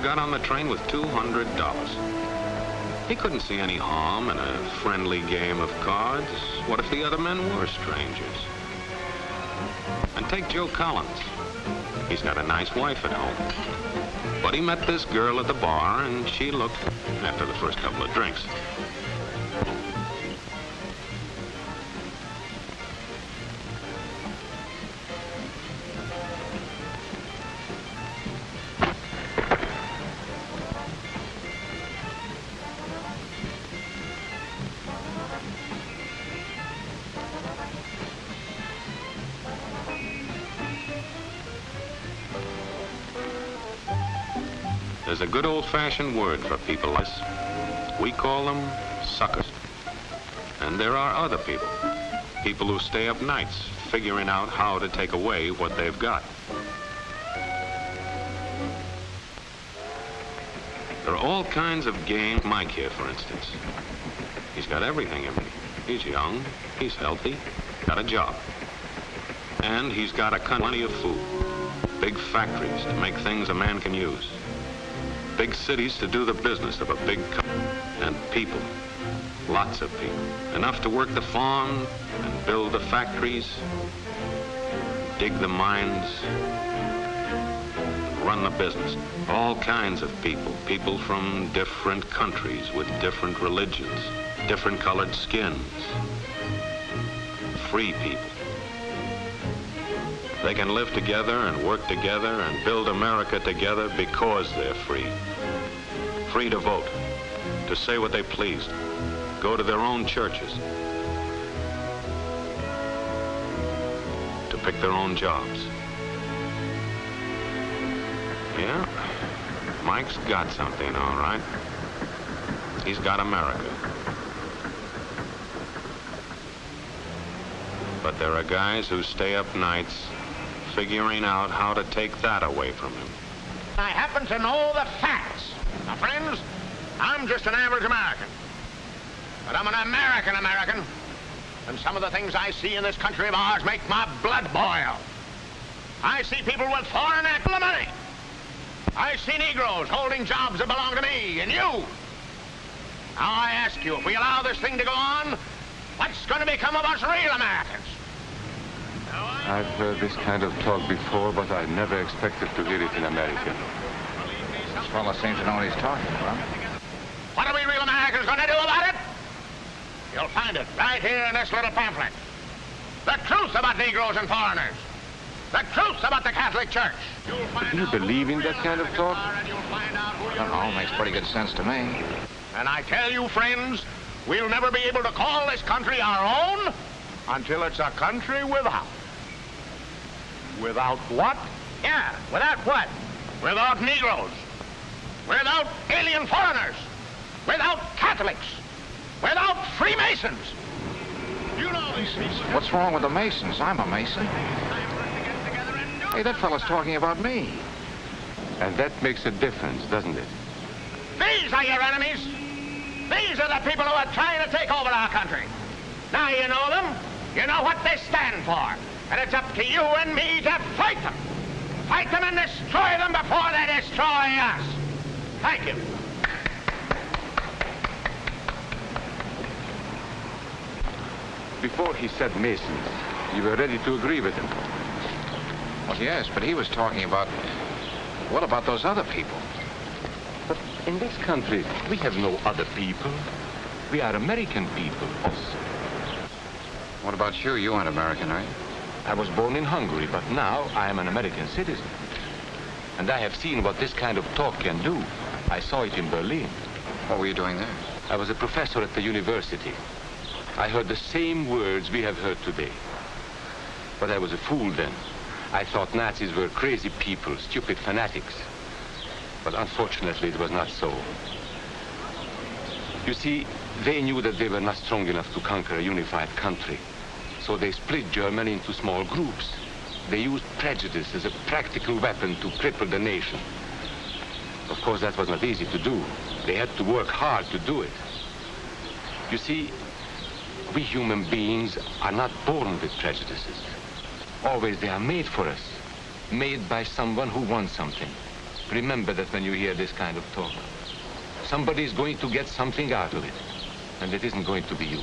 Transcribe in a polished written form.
got on the train with $200. He couldn't see any harm in a friendly game of cards. What if the other men were strangers? And take Joe Collins. He's got a nice wife at home. But he met this girl at the bar, and she looked, after the first couple of drinks. There's a good old-fashioned word for people like us. We call them suckers. And there are other people. People who stay up nights figuring out how to take away what they've got. There are all kinds of games. Mike here, for instance. He's got everything in me. He's young, he's healthy, got a job. And he's got plenty of food. Big factories to make things a man can use. Big cities to do the business of a big company. And people. Lots of people. Enough to work the farm and build the factories, dig the mines, run the business. All kinds of people. People from different countries with different religions, different colored skins. Free people. They can live together and work together and build America together because they're free. Free to vote, to say what they please, go to their own churches, to pick their own jobs. Yeah, Mike's got something, all right. He's got America. But there are guys who stay up nights figuring out how to take that away from him. I happen to know the facts. Now, friends, I'm just an average American. But I'm an American. And some of the things I see in this country of ours make my blood boil. I see people with foreign money. I see Negroes holding jobs that belong to me and you. Now, I ask you, if we allow this thing to go on, what's going to become of us real Americans? I've heard this kind of talk before, but I never expected to hear it in America. This fellow seems to know what he's talking about. What are we real Americans going to do about it? You'll find it right here in this little pamphlet. The truth about Negroes and foreigners. The truth about the Catholic Church. Do you believe in that kind of talk? I don't know, makes pretty good sense to me. And I tell you, friends, we'll never be able to call this country our own until it's a country without. Without what? Yeah, without what? Without Negroes. Without alien foreigners. Without Catholics. Without Freemasons. You know these people. What's wrong with the Masons? I'm a Mason. Hey, that fellow's talking about me. And that makes a difference, doesn't it? These are your enemies. These are the people who are trying to take over our country. Now you know them. You know what they stand for. And it's up to you and me to fight them. Fight them and destroy them before they destroy us. Thank you. Before he said Masons, you were ready to agree with him. Well, yes, but he was talking about... What about those other people? But in this country, we have no other people. We are American people also. What about you? You aren't American, are you? I was born in Hungary, but now I am an American citizen. And I have seen what this kind of talk can do. I saw it in Berlin. What were you doing there? I was a professor at the university. I heard the same words we have heard today. But I was a fool then. I thought Nazis were crazy people, stupid fanatics. But unfortunately, it was not so. You see, they knew that they were not strong enough to conquer a unified country. So they split Germany into small groups. They used prejudice as a practical weapon to cripple the nation. Of course, that was not easy to do. They had to work hard to do it. You see, we human beings are not born with prejudices. Always they are made for us, made by someone who wants something. Remember that when you hear this kind of talk. Somebody's going to get something out of it. And it isn't going to be you.